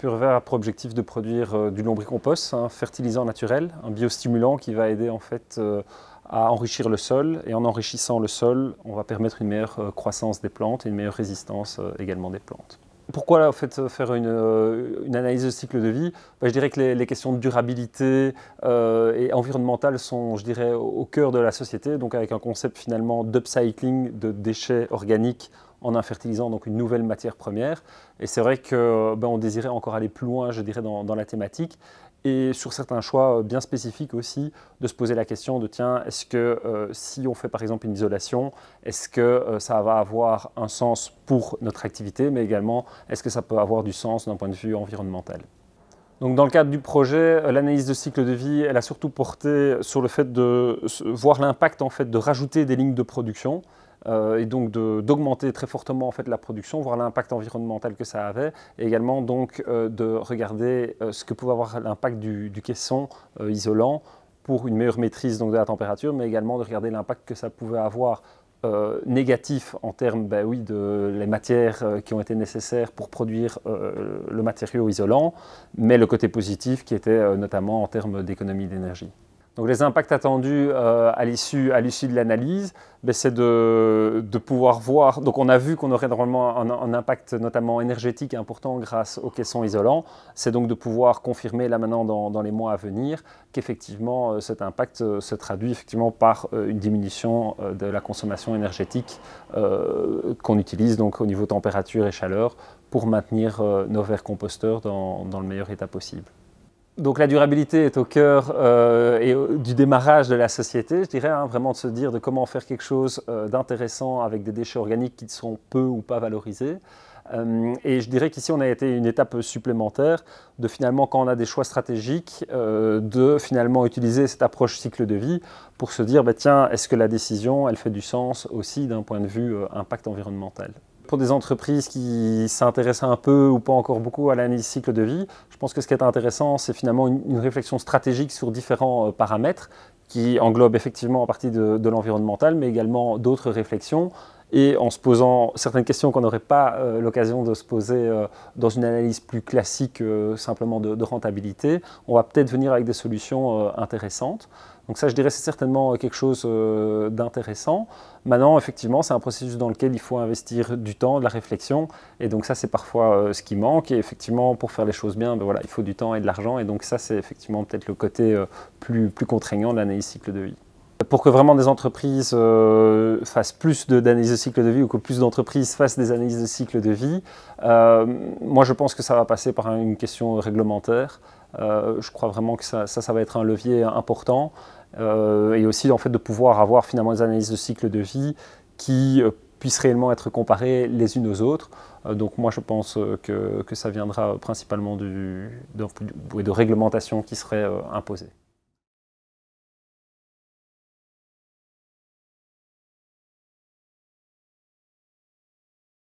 Purevert a pour objectif de produire du lombricompost, un fertilisant naturel, un biostimulant qui va aider en fait à enrichir le sol. Et en enrichissant le sol, on va permettre une meilleure croissance des plantes et une meilleure résistance également des plantes. Pourquoi en fait, faire une analyse de cycle de vie? Je dirais que les questions de durabilité et environnementale sont, je dirais, au cœur de la société, donc avec un concept finalement d'upcycling de déchets organiques en un fertilisant, donc une nouvelle matière première. Et c'est vrai qu'on désirait encore aller plus loin, je dirais, dans la thématique. Et sur certains choix bien spécifiques aussi, de se poser la question de tiens, est-ce que si on fait par exemple une isolation, est-ce que ça va avoir un sens pour notre activité, mais également est-ce que ça peut avoir du sens d'un point de vue environnemental? Donc dans le cadre du projet, l'analyse de cycle de vie, elle a surtout porté sur le fait de voir l'impact en fait, de rajouter des lignes de production, et donc d'augmenter très fortement en fait, la production, voir l'impact environnemental que ça avait, et également donc, de regarder ce que pouvait avoir l'impact du caisson isolant pour une meilleure maîtrise donc, de la température, mais également de regarder l'impact que ça pouvait avoir négatif en termes de les matières qui ont été nécessaires pour produire le matériau isolant, mais le côté positif qui était notamment en termes d'économie d'énergie. Donc les impacts attendus à l'issue de l'analyse, c'est de pouvoir voir, donc on a vu qu'on aurait normalement un impact notamment énergétique important grâce aux caissons isolants, c'est donc de pouvoir confirmer là maintenant dans les mois à venir qu'effectivement cet impact se traduit effectivement par une diminution de la consommation énergétique qu'on utilise donc au niveau température et chaleur pour maintenir nos verres composteurs dans le meilleur état possible. Donc la durabilité est au cœur du démarrage de la société, je dirais, vraiment de se dire de comment faire quelque chose d'intéressant avec des déchets organiques qui sont peu ou pas valorisés. Et je dirais qu'ici on a été une étape supplémentaire de finalement quand on a des choix stratégiques de finalement utiliser cette approche cycle de vie pour se dire tiens, est-ce que la décision elle fait du sens aussi d'un point de vue impact environnemental. Pour des entreprises qui s'intéressent un peu ou pas encore beaucoup à l'analyse cycle de vie, je pense que ce qui est intéressant, c'est finalement une réflexion stratégique sur différents paramètres qui englobent effectivement en partie de l'environnemental, mais également d'autres réflexions. Et en se posant certaines questions qu'on n'aurait pas l'occasion de se poser dans une analyse plus classique simplement de rentabilité, on va peut-être venir avec des solutions intéressantes. Donc ça, je dirais, c'est certainement quelque chose d'intéressant. Maintenant, effectivement, c'est un processus dans lequel il faut investir du temps, de la réflexion. Et donc ça, c'est parfois ce qui manque. Et effectivement, pour faire les choses bien, voilà, il faut du temps et de l'argent. Et donc ça, c'est effectivement peut-être le côté plus contraignant de l'analyse cycle de vie. Pour que vraiment des entreprises fassent plus d'analyses de cycle de vie ou que plus d'entreprises fassent des analyses de cycle de vie, moi je pense que ça va passer par une question réglementaire. Je crois vraiment que ça va être un levier important et aussi en fait, de pouvoir avoir finalement des analyses de cycle de vie qui puissent réellement être comparées les unes aux autres. Donc moi je pense que ça viendra principalement de réglementation qui serait imposée.